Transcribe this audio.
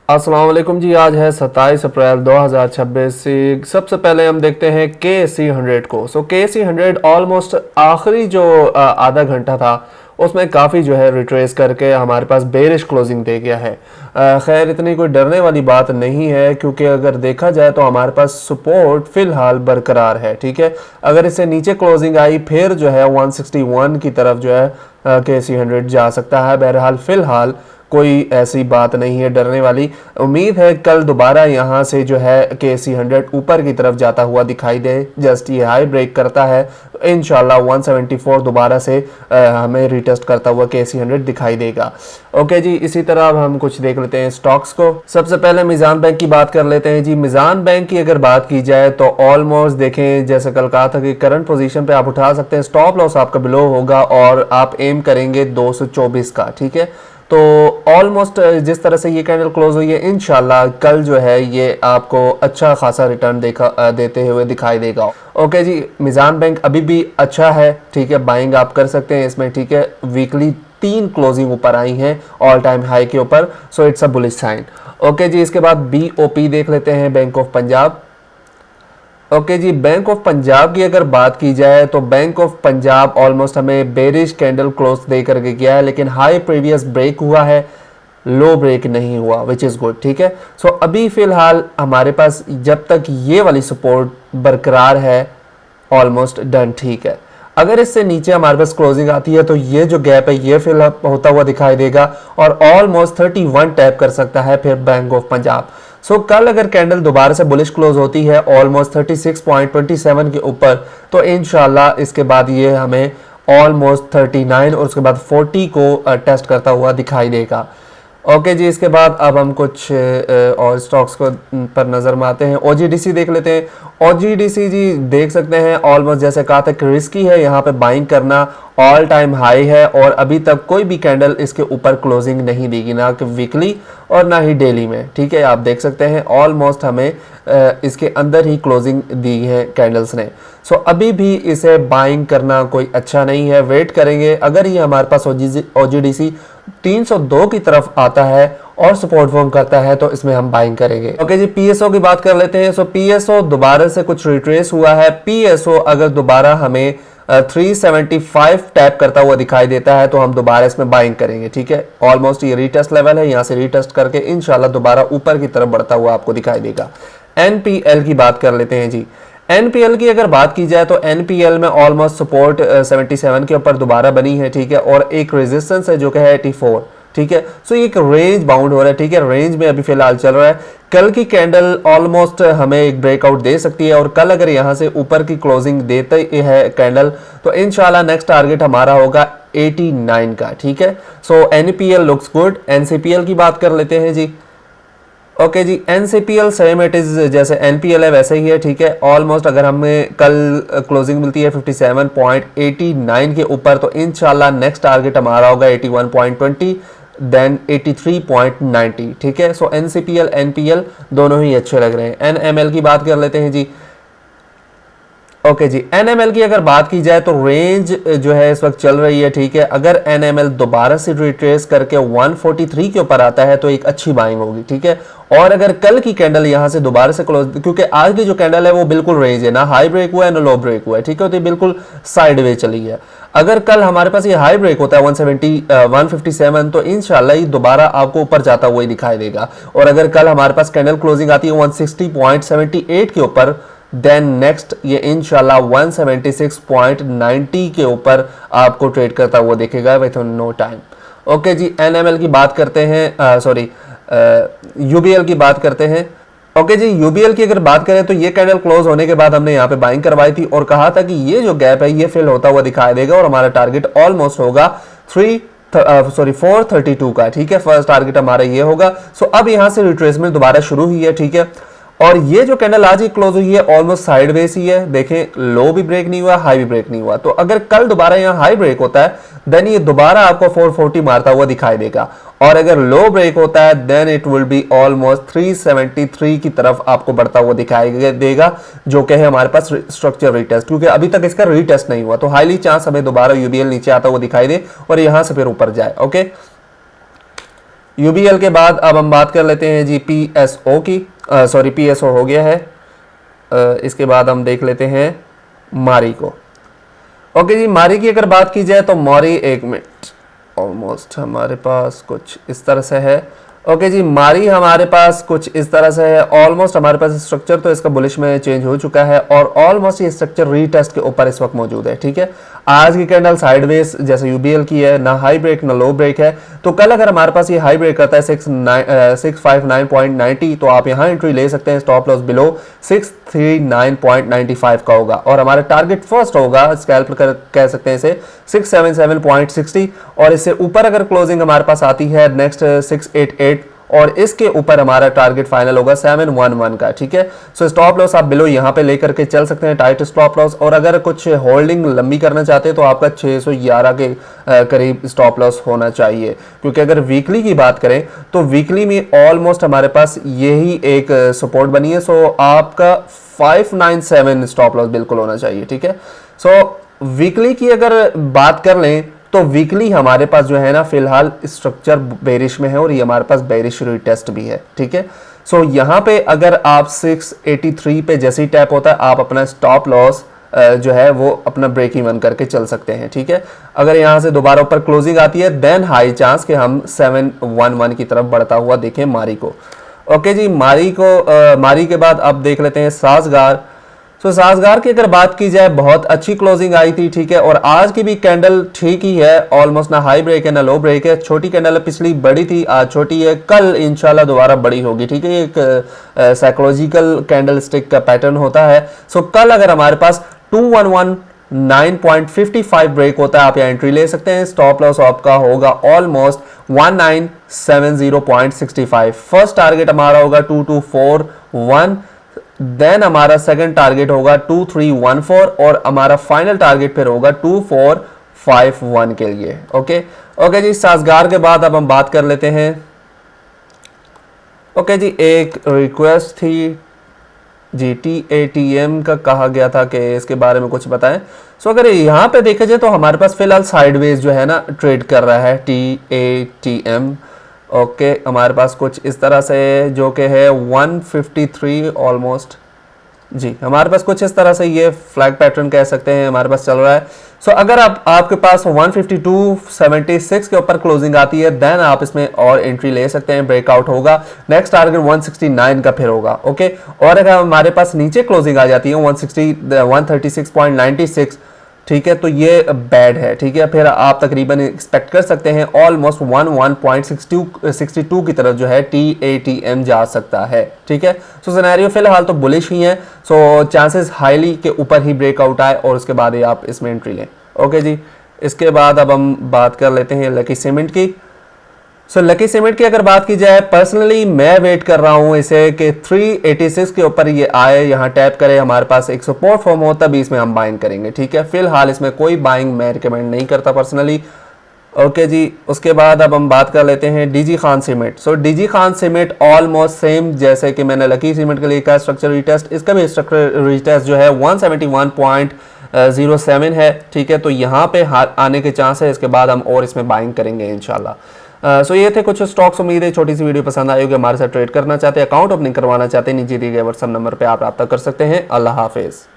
अस्सलाम वालेकुम जी। आज है 27 अप्रैल 2026। सबसे पहले हम देखते हैं KSE 100 को। KSE 100 ऑलमोस्ट आखिरी जो आधा घंटा था उसमें काफ़ी जो है रिट्रेस करके हमारे पास बेरिश क्लोजिंग दे गया है। खैर इतनी कोई डरने वाली बात नहीं है, क्योंकि अगर देखा जाए तो हमारे पास सपोर्ट फ़िलहाल बरकरार है। ठीक है, अगर इससे नीचे क्लोजिंग आई फिर जो है 161 की तरफ जो है KSE 100 जा सकता है। बहरहाल फ़िलहाल कोई ऐसी बात नहीं है डरने वाली। उम्मीद है कल दोबारा यहाँ से जो है KSE 100 ऊपर की तरफ जाता हुआ दिखाई दे। जस्ट ये हाई ब्रेक करता है तो इंशाल्लाह 174 दोबारा से हमें रिटेस्ट करता हुआ KSE 100 दिखाई देगा। ओके जी, इसी तरह अब हम कुछ देख लेते हैं स्टॉक्स को। सबसे पहले मीज़ान बैंक की बात कर लेते हैं जी। मीज़ान बैंक की अगर बात की जाए तो ऑलमोस्ट देखें, जैसे कल कहा था कि करंट पोजीशन पे आप उठा सकते हैं। स्टॉप लॉस आपका बिलो होगा और आप एम करेंगे 224 का। ठीक है, तो ऑलमोस्ट जिस तरह से ये कैंडल क्लोज हुई है, इंशाल्लाह कल जो है ये आपको अच्छा खासा रिटर्न देते हुए दिखाई देगा। ओके जी, मीज़ान बैंक अभी भी अच्छा है। ठीक है, बाइंग आप कर सकते हैं इसमें। ठीक है, वीकली 3 क्लोजिंग ऊपर आई हैं ऑल टाइम हाई के ऊपर, so it's a bullish sign. Okay जी, इसके बाद BOP देख लेते हैं, बैंक ऑफ पंजाब। ओके जी, बैंक ऑफ पंजाब की अगर बात की जाए तो बैंक ऑफ पंजाब ऑलमोस्ट हमें बेरिश कैंडल क्लोज दे करके गया है, लेकिन हाई प्रीवियस ब्रेक हुआ है, लो ब्रेक नहीं हुआ, विच इज़ गुड। ठीक है, सो अभी फिलहाल हमारे पास जब तक ये वाली सपोर्ट बरकरार है ऑलमोस्ट डन। ठीक है, अगर इससे नीचे हमारे पास क्लोजिंग आती है तो ये जो गैप है ये फिल होता हुआ दिखाई देगा और ऑलमोस्ट 31 टैप कर सकता है फिर बैंक ऑफ पंजाब। सो कल अगर कैंडल दोबारा से बुलिश क्लोज होती है ऑलमोस्ट 36.27 के ऊपर, तो इंशाल्लाह इसके बाद ये हमें ऑलमोस्ट 39 और उसके बाद 40 को टेस्ट करता हुआ दिखाई देगा। ओके जी, इसके बाद अब हम कुछ और स्टॉक्स को पर नज़र मारते हैं। OGDC देख लेते हैं। OGDC जी देख सकते हैं ऑलमोस्ट जैसे कहा था कि रिस्की है यहाँ पे बाइंग करना, ऑल टाइम हाई है और अभी तक कोई भी कैंडल इसके ऊपर क्लोजिंग नहीं देगी, ना कि वीकली और ना ही डेली में। ठीक है, आप देख सकते हैं ऑलमोस्ट हमें इसके अंदर ही क्लोजिंग दी है कैंडल्स ने। सो अभी भी इसे बाइंग करना कोई अच्छा नहीं है, वेट करेंगे। अगर ये हमारे पास OGDC 302 की तरफ आता है और सपोर्ट फॉर्म करता है तो इसमें हम बाइंग करेंगे। ओके जी, PSO की बात कर लेते हैं। सो PSO दोबारा से कुछ रिट्रेस हुआ है। PSO अगर दोबारा हमें 375 टैप करता हुआ दिखाई देता है तो हम दोबारा इसमें बाइंग करेंगे। ठीक है, ऑलमोस्ट ये रीटेस्ट लेवल है, यहाँ से रीटेस्ट करके इंशाल्लाह दोबारा ऊपर की तरफ बढ़ता हुआ आपको दिखाई देगा। NPL की बात कर लेते हैं जी। NPL की अगर बात की जाए तो NPL में ऑलमोस्ट सपोर्ट 77 के ऊपर दोबारा बनी है। ठीक है, और एक रेजिस्टेंस है जो कि है 84। ठीक है, सो ये एक रेंज बाउंड हो रहा है। ठीक है, रेंज में अभी फिलहाल चल रहा है। कल की कैंडल ऑलमोस्ट हमें एक ब्रेकआउट दे सकती है और कल अगर यहाँ से ऊपर की क्लोजिंग देते है कैंडल तो इंशाल्लाह नेक्स्ट टारगेट हमारा होगा 89 का। ठीक है, so NPL looks good. NCPL की बात कर लेते हैं जी। ओके जी, NCPL सेम इट इज जैसे NPL है वैसे ही है। ठीक है, ऑलमोस्ट अगर हमें कल क्लोजिंग मिलती है 57.89 के ऊपर तो इंशाल्लाह नेक्स्ट टारगेट हमारा होगा 81.20 देन 83.90। ठीक है, सो NCPL NPL दोनों ही अच्छे लग रहे हैं। NML की बात कर लेते हैं जी। ओके जी, NML की अगर बात की जाए तो रेंज जो है इस वक्त चल रही है। ठीक है, अगर NML दोबारा से रिट्रेस करके 143 के ऊपर आता है तो एक अच्छी बाइंग होगी। ठीक है, और अगर कल की कैंडल यहाँ से दोबारा से क्लोज, क्योंकि आज की जो कैंडल है वो बिल्कुल रेंज है, ना हाई ब्रेक हुआ है ना लो ब्रेक हुआ है। ठीक है, तो ये बिल्कुल साइड वे चली है। अगर कल हमारे पास ये हाई ब्रेक होता है 157 तो इंशाल्लाह ये दोबारा आपको ऊपर जाता हुआ ही दिखाई देगा। और अगर कल हमारे पास कैंडल क्लोजिंग आती है 160.78 के ऊपर देन नेक्स्ट ये इंशाल्लाह 176.90 के ऊपर आपको ट्रेड करता हुआ दिखेगा विथ नो टाइम। ओके जी, NML की बात करते हैं, सॉरी UBL की बात करते हैं। ओके जी, UBL की अगर बात करें तो ये कैंडल क्लोज होने के बाद हमने यहाँ पे बाइंग करवाई थी और कहा था कि ये जो गैप है ये फिल होता हुआ दिखाई देगा और हमारा टारगेट ऑलमोस्ट होगा 432 का। ठीक है, फर्स्ट टारगेट हमारा ये होगा। सो अब यहाँ से रिट्रेसमेंट दोबारा शुरू हुई है। ठीक है, और ये जो कैंडल आज ही क्लोज हुई है ऑलमोस्ट साइडवेज ही है। देखें, लो भी ब्रेक नहीं हुआ, हाई भी ब्रेक नहीं हुआ। तो अगर कल दोबारा यहाँ हाई ब्रेक होता है देन ये दोबारा आपको 440 मारता हुआ दिखाई देगा और अगर लो ब्रेक होता है then it will be almost 373 की तरफ आपको बढ़ता हुआ दिखाई देगा, जो कि है हमारे पास स्ट्रक्चर रीटेस्ट, क्योंकि अभी तक इसका रीटेस्ट नहीं हुआ। तो हाईली चांस हमें दोबारा UBL नीचे आता हुआ दिखाई दे और यहां से फिर ऊपर जाए। ओके, यूबीएल के बाद अब हम बात कर लेते हैं जी पीएसओ की, सॉरी पीएसओ हो गया है। इसके बाद हम देख लेते हैं मारी को। ओके जी, मारी की अगर बात की जाए तो मारी, एक मिनट, ऑलमोस्ट हमारे पास कुछ इस तरह से है। ओके जी, मारी हमारे पास कुछ इस तरह से है। ऑलमोस्ट हमारे पास स्ट्रक्चर तो इसका बुलिश में चेंज हो चुका है और ऑलमोस्ट ये स्ट्रक्चर रीटेस्ट के ऊपर इस वक्त मौजूद है। ठीक है, आज की कैंडल साइडवेज जैसे यूबीएल की है, ना हाई ब्रेक ना लो ब्रेक है। तो कल अगर हमारे पास ये हाई ब्रेक करता है 659.90 तो आप यहाँ एंट्री ले सकते हैं। स्टॉप लॉस बिलो 639.95 का होगा और हमारा टारगेट फर्स्ट होगा, स्कैल्प कह सकते हैं इसे, 677.60 और इससे ऊपर अगर क्लोजिंग हमारे पास आती है नेक्स्ट 688 और इसके ऊपर हमारा टारगेट फाइनल होगा 711 का। ठीक है, सो स्टॉप लॉस आप बिलो यहाँ पे लेकर के चल सकते हैं, टाइट स्टॉप लॉस। और अगर कुछ होल्डिंग लंबी करना चाहते हैं तो आपका 611 के करीब स्टॉप लॉस होना चाहिए, क्योंकि अगर वीकली की बात करें तो वीकली में ऑलमोस्ट हमारे पास यही एक सपोर्ट बनी है। सो आपका 597 स्टॉप लॉस बिल्कुल होना चाहिए। ठीक है, सो वीकली की अगर बात कर लें तो वीकली हमारे पास जो है ना फिलहाल स्ट्रक्चर बेरिश में है और ये हमारे पास बेरिश रीटेस्ट भी है। ठीक है, सो यहाँ पे अगर आप 683 पे जैसे ही टैप होता है आप अपना स्टॉप लॉस जो है वो अपना ब्रेक इवन करके चल सकते हैं। ठीक है, अगर यहाँ से दोबारा ऊपर क्लोजिंग आती है देन हाई चांस कि हम 711 की तरफ बढ़ता हुआ देखें मारी को। ओके जी, मारी के बाद अब देख लेते हैं साजगार। तो साजगार की अगर बात की जाए बहुत अच्छी क्लोजिंग आई थी। ठीक है, और आज की भी कैंडल ठीक ही है, ऑलमोस्ट ना हाई ब्रेक है ना लो ब्रेक है। छोटी कैंडल पिछली बड़ी थी, आज छोटी है, कल इंशाल्लाह दोबारा बड़ी होगी। ठीक है, एक साइकोलॉजिकल कैंडल स्टिक का पैटर्न होता है। सो कल अगर हमारे पास 2119.55 ब्रेक होता है आप यहाँ एंट्री ले सकते हैं। स्टॉप लॉस आपका होगा ऑलमोस्ट 1970.65। फर्स्ट टारगेट हमारा होगा 2241, देन हमारा सेकंड टारगेट होगा 2314 और हमारा फाइनल टारगेट फिर होगा 2451 के लिए। ओके जी, साजगार के बाद अब हम बात कर लेते हैं। ओके जी, एक रिक्वेस्ट थी जी, TATM का कहा गया था कि इसके बारे में कुछ बताएं। सो अगर यहाँ पे देखा जाए तो हमारे पास फिलहाल साइडवेज जो है ना ट्रेड कर रहा है TATM। ओके, हमारे पास कुछ इस तरह से जो कि है 153 ऑलमोस्ट जी, हमारे पास कुछ इस तरह से ये फ्लैग पैटर्न कह सकते हैं हमारे पास चल रहा है। सो अगर आपके पास 152.76 के ऊपर क्लोजिंग आती है देन आप इसमें और एंट्री ले सकते हैं, ब्रेकआउट होगा। नेक्स्ट टारगेट 169 का फिर होगा। ओके, और अगर हमारे पास नीचे क्लोजिंग आ जाती है 136.96, ठीक है, तो ये बैड है। ठीक है, फिर आप तकरीबन एक्सपेक्ट कर सकते हैं ऑलमोस्ट 11.62 की तरफ जो है TATM जा सकता है। ठीक है, सो सिनेरियो फिलहाल तो बुलिश ही है। सो चांसेस हाईली के ऊपर ही ब्रेकआउट आए और उसके बाद ही आप इसमें एंट्री लें। ओके जी, इसके बाद अब हम बात कर लेते हैं लकी सीमेंट की। सो लकी सीमेंट की अगर बात की जाए पर्सनली मैं वेट कर रहा हूं इसे कि 386 के ऊपर ये आए, यहाँ टैप करे, हमारे पास एक सपोर्ट फॉर्म हो तभी इसमें हम बाइंग करेंगे। ठीक है, फिलहाल इसमें कोई बाइंग मैं रिकमेंड नहीं करता पर्सनली। ओके जी, उसके बाद अब हम बात कर लेते हैं DG Khan cement. So DG Khan cement almost same जैसे कि मैंने लकी सीमेंट के लिए कहा स्ट्रक्चर रीटेस्ट, इसका भी स्ट्रक्चर रीटेस्ट जो है 171.07 है। ठीक है, तो यहाँ पे आने के चांस है, इसके बाद हम और इसमें बाइंग करेंगे इंशाल्लाह। सो ये थे कुछ स्टॉक्स। उम्मीद है छोटी सी वीडियो पसंद आई होगी। हमारे साथ ट्रेड करना चाहते हैं, अकाउंट ओपनिंग करवाना चाहते हैं, नीचे दिए गए व्हाट्सएप नंबर पे आप रब्ता कर सकते हैं। अल्लाह हाफिज़।